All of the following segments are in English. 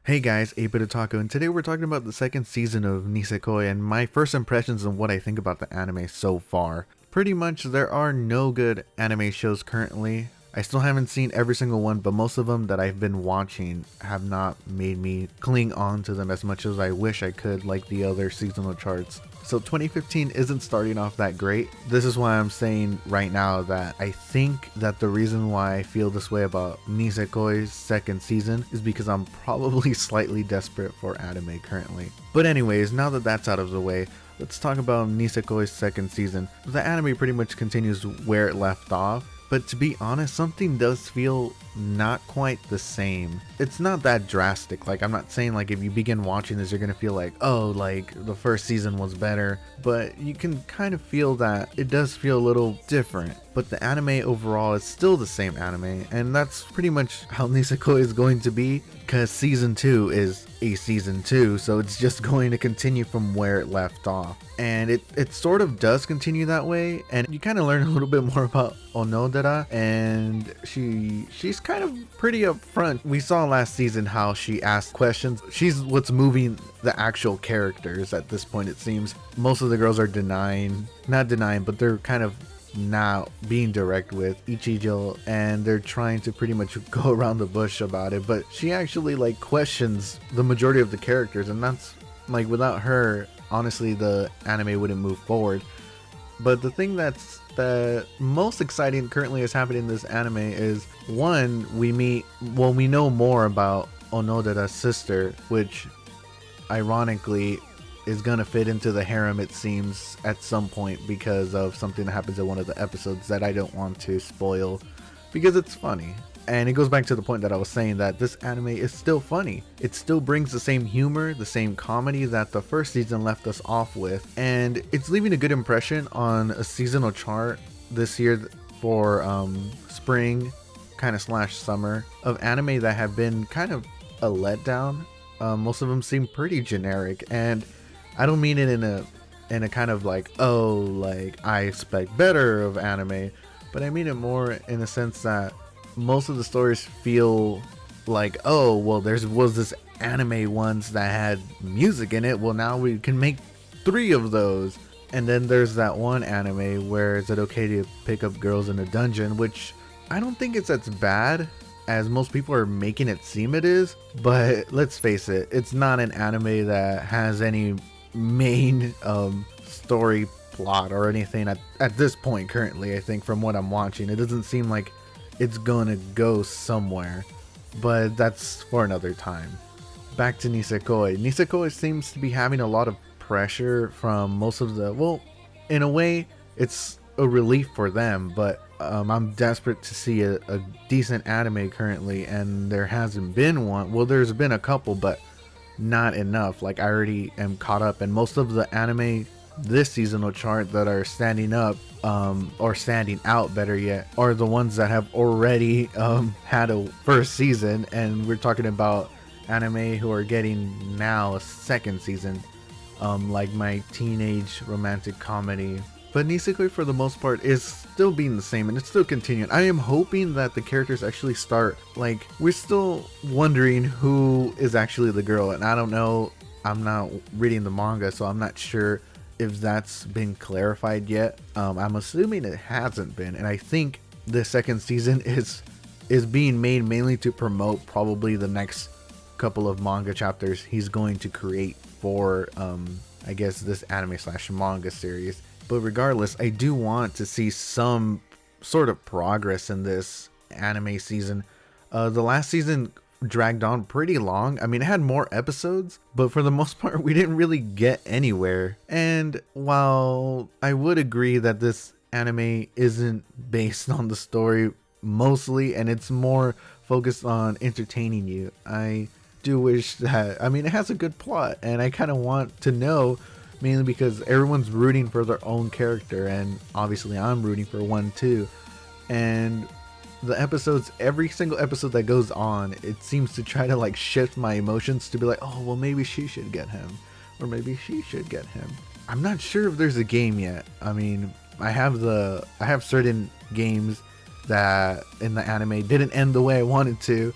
Hey guys, 8-Bit Otaku, and today we're talking about the second season of Nisekoi and my first impressions and what I think about the anime so far. Pretty much, there are no good anime shows currently. I still haven't seen every single one, but most of them that I've been watching have not made me cling on to them as much as I wish I could, like the other seasonal charts. So 2015 isn't starting off that great. This is why I'm saying right now that I think that the reason why I feel this way about Nisekoi's second season is because I'm probably slightly desperate for anime currently. But anyways, now that that's out of the way, let's talk about Nisekoi's second season. The anime pretty much continues where it left off. But to be honest, something does feel not quite the same. It's not that drastic. Like, I'm not saying like if you begin watching this, you're gonna feel like, oh, like the first season was better. But you can kind of feel that it does feel a little different. But the anime overall is still the same anime. And that's pretty much how Nisekoi is going to be. Because season 2 is a season 2. So it's just going to continue from where it left off. And it sort of does continue that way, and you kind of learn a little bit more about Onodera, and she's kind of pretty upfront. We saw last season how she asked questions. She's what's moving the actual characters at this point, it seems. Most of the girls are not denying, but they're kind of not being direct with Ichijo, and they're trying to pretty much go around the bush about it, but she actually like questions the majority of the characters, and that's like, without her, honestly, the anime wouldn't move forward. But the thing that's the most exciting currently is happening in this anime is, one, we know more about Onodera's sister, which ironically is gonna fit into the harem, it seems, at some point because of something that happens in one of the episodes that I don't want to spoil because it's funny. And it goes back to the point that I was saying, that this anime is still funny. It still brings the same humor, the same comedy that the first season left us off with. And it's leaving a good impression on a seasonal chart this year for spring kind of slash summer of anime that have been kind of a letdown. Most of them seem pretty generic, and I don't mean it in a kind of like, oh, like I expect better of anime, but I mean it more in the sense that most of the stories feel like, oh, well, was this anime once that had music in it, well, now we can make 3 of those. And then there's that one anime where is it okay to pick up girls in a dungeon, which I don't think it's as bad as most people are making it seem it is, but let's face it, it's not an anime that has any main story plot or anything at this point currently. I think from what I'm watching, it doesn't seem like it's gonna go somewhere, but that's for another time. Back to Nisekoi. Nisekoi seems to be having a lot of pressure from most of the, well, in a way it's a relief for them, but I'm desperate to see a decent anime currently, and there hasn't been one. Well, there's been a couple, but not enough. Like, I already am caught up, and most of the anime this seasonal chart that are standing up or standing out, better yet, are the ones that have already had a first season, and we're talking about anime who are getting now a second season, like my teenage romantic comedy. But Nisekoi, for the most part, is still being the same, and it's still continuing. I am hoping that the characters actually start, like, we're still wondering who is actually the girl, and I don't know, I'm not reading the manga, so I'm not sure if that's been clarified yet. I'm assuming it hasn't been, and I think the second season is being made mainly to promote probably the next couple of manga chapters he's going to create for I guess this anime slash manga series. But regardless, I do want to see some sort of progress in this anime season. The last season dragged on pretty long. I mean, it had more episodes, but for the most part, we didn't really get anywhere. And while I would agree that this anime isn't based on the story mostly, and it's more focused on entertaining you, I do wish that, I mean, it has a good plot, and I kind of want to know, mainly because everyone's rooting for their own character, and obviously I'm rooting for one too. And the episodes, every single episode that goes on, it seems to try to like shift my emotions to be like, oh, well, maybe she should get him, or maybe she should get him. I'm not sure if there's a game yet. I mean, I have certain games that in the anime didn't end the way I wanted to,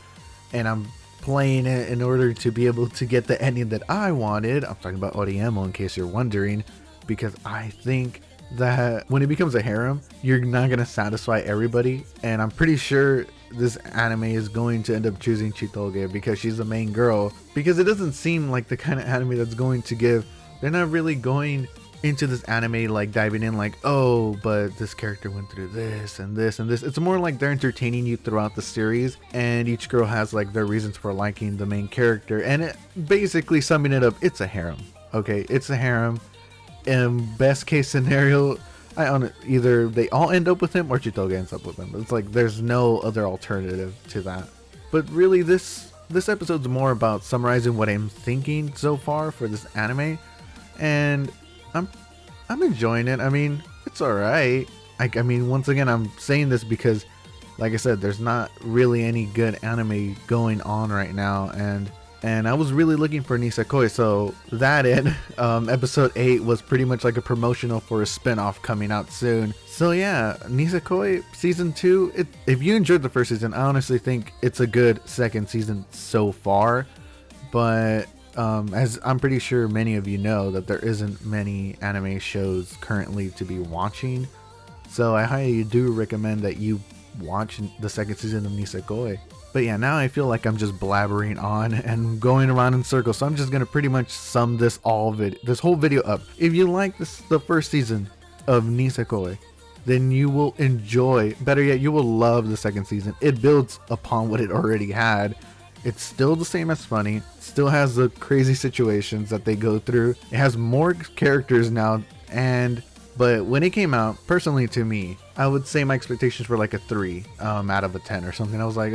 and I'm playing it in order to be able to get the ending that I wanted. I'm talking about Oriemo in case you're wondering, because I think that when it becomes a harem, you're not going to satisfy everybody. And I'm pretty sure this anime is going to end up choosing Chitoge because she's the main girl, because it doesn't seem like the kind of anime that's going to give, they're not really going into this anime like diving in like, oh, but this character went through this and this and this. It's more like they're entertaining you throughout the series, and each girl has like their reasons for liking the main character. And it, basically summing it up, it's a harem. Okay, it's a harem. In best case scenario, either they all end up with him or Chitoge ends up with him. It's like there's no other alternative to that. But really, this episode's more about summarizing what I'm thinking so far for this anime, and I'm enjoying it. I mean, it's alright. I mean, once again, I'm saying this because, like I said, there's not really any good anime going on right now, and I was really looking for Nisekoi, so that episode 8 was pretty much like a promotional for a spin-off coming out soon. So yeah, Nisekoi season 2, if you enjoyed the first season, I honestly think it's a good second season so far, but as I'm pretty sure many of you know, that there isn't many anime shows currently to be watching, so I highly do recommend that you watch the second season of Nisekoi. But yeah, now I feel like I'm just blabbering on and going around in circles, so I'm just gonna pretty much sum this whole video up. If you like the first season of Nisekoi, then you will enjoy, better yet, you will love the second season. It builds upon what it already had. It's still the same as funny, still has the crazy situations that they go through. It has more characters now, but when it came out, personally to me, I would say my expectations were like a 3 out of a 10 or something. I was like,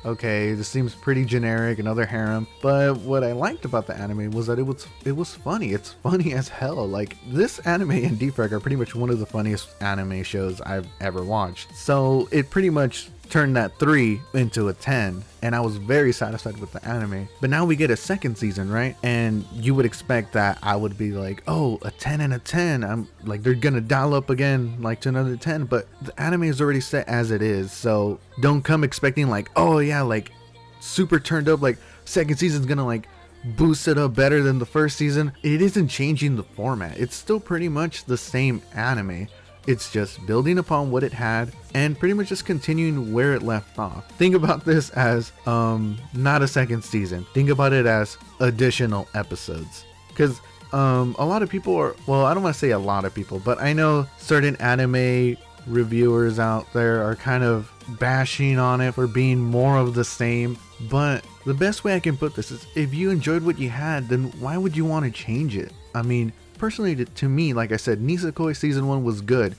okay, this seems pretty generic, another harem. But what I liked about the anime was that it was funny. It's funny as hell. Like, this anime and Defrag are pretty much one of the funniest anime shows I've ever watched. So it pretty much turned that 3 into a 10, and I was very satisfied with the anime. But now we get a second season, right? And you would expect that I would be like, oh, a 10 and a 10. I'm like, they're gonna dial up again like to another 10, but the anime is already set as it is, so don't come expecting like, oh yeah, like super turned up, like second season's gonna like boost it up better than the first season. It isn't changing the format. It's still pretty much the same anime. It's just building upon what it had and pretty much just continuing where it left off. Think about this as not a second season. Think about it as additional episodes. Because a lot of people are, well, I don't want to say a lot of people, but I know certain anime reviewers out there are kind of bashing on it for being more of the same. But the best way I can put this is, if you enjoyed what you had, then why would you want to change it? I mean, personally, to me, like I said, Nisekoi season 1 was good.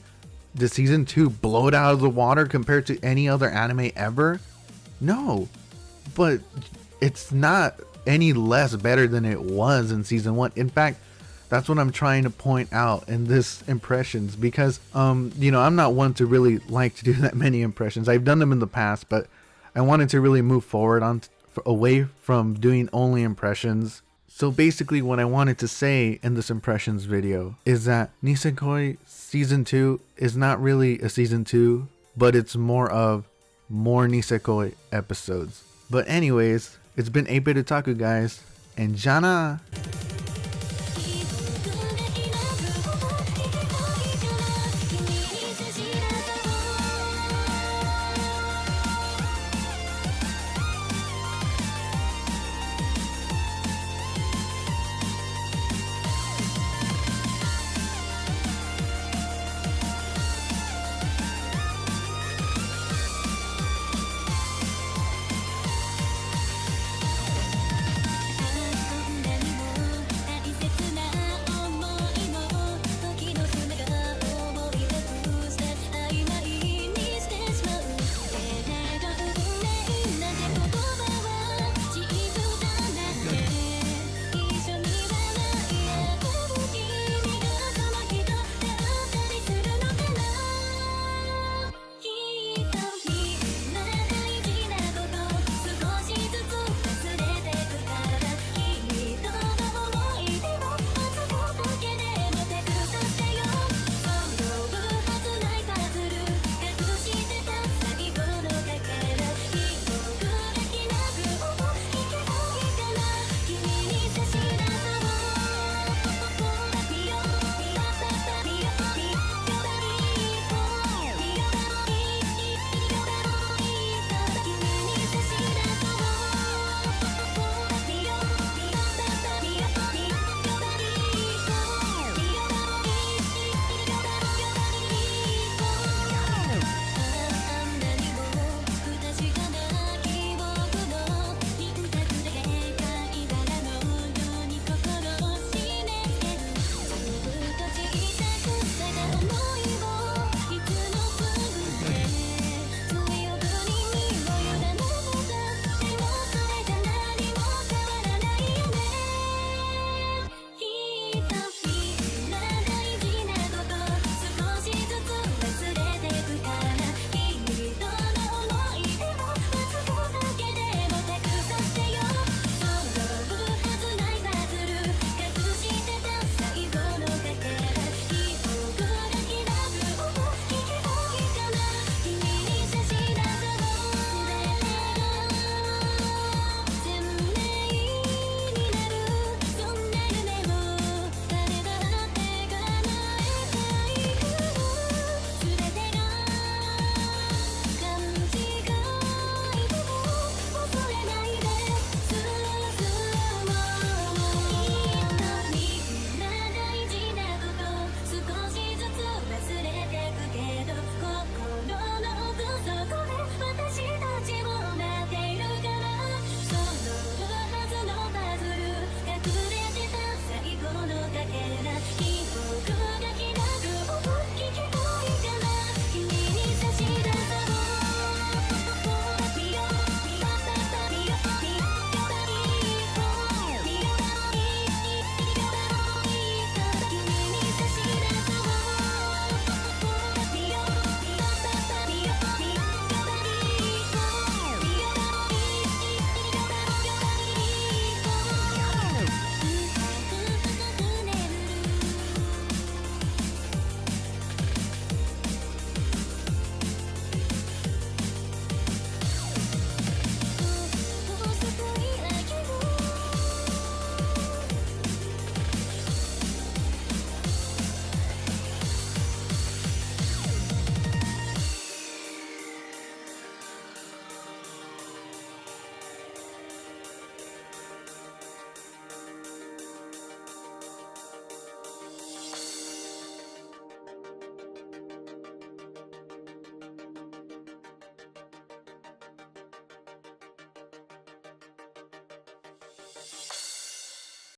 Did season 2 blow it out of the water compared to any other anime ever? No, but it's not any less better than it was in season 1. In fact, that's what I'm trying to point out in this impressions, because you know, I'm not one to really like to do that many impressions. I've done them in the past, but I wanted to really move forward away from doing only impressions. So basically what I wanted to say in this impressions video is that Nisekoi season 2 is not really a season 2, but it's more Nisekoi episodes. But anyways, it's been 8-Bit Otaku, guys, and Jana!